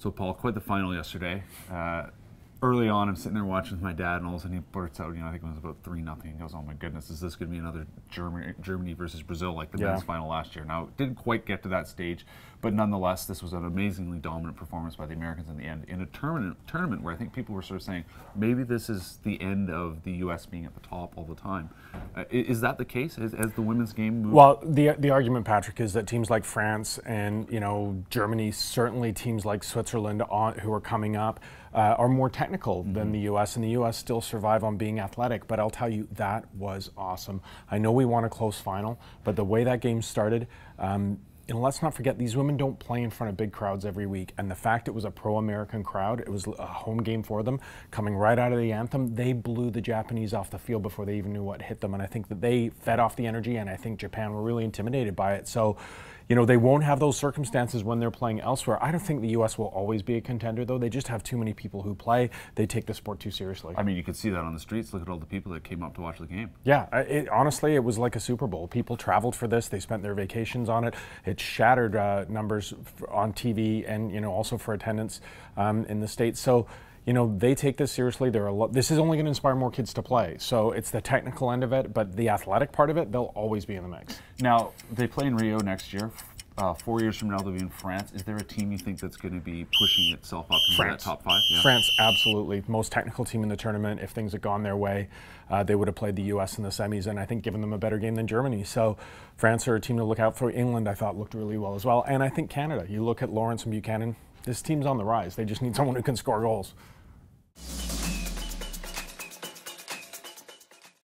So, Paul, quite the final yesterday. Early on, I'm sitting there watching with my dad, and all of a sudden he blurts out, I think it was about 3-0. He goes, "Oh my goodness, is this going to be another Germany versus Brazil like the men's final last year?" Now, it didn't quite get to that stage, but nonetheless, this was an amazingly dominant performance by the Americans in the end in a tournament where I think people were sort of saying, maybe this is the end of the U.S. being at the top all the time. Is that the case? Has the women's game moved? Well, the argument, Patrick, is that teams like France and Germany, certainly teams like Switzerland who are coming up, are more technical than the U.S., and the U.S. still survive on being athletic. But I'll tell you, that was awesome. I know we won a close final, but the way that game started, let's not forget, these women don't play in front of big crowds every week. And the fact it was a pro-American crowd, it was a home game for them, coming right out of the anthem, they blew the Japanese off the field before they even knew what hit them. And I think that they fed off the energy, and I think Japan were really intimidated by it. So, they won't have those circumstances when they're playing elsewhere. I don't think the U.S. will always be a contender, though. They just have too many people who play. They take the sport too seriously. I mean, you could see that on the streets. Look at all the people that came up to watch the game. Yeah, honestly, it was like a Super Bowl. People traveled for this. They spent their vacations on it. It shattered numbers on TV and, also for attendance in the States. So, they take this seriously. This is only going to inspire more kids to play. So it's the technical end of it, but the athletic part of it, they'll always be in the mix. Now, they play in Rio next year. 4 years from now, they'll be in France. Is there a team you think that's going to be pushing itself up into that top 5? Yeah. France, absolutely. Most technical team in the tournament. If things had gone their way, they would have played the U.S. in the semis, and I think given them a better game than Germany. So France are a team to look out for. England, I thought, looked really well as well. And I think Canada. You look at Lawrence and Buchanan, this team's on the rise. They just need someone who can score goals.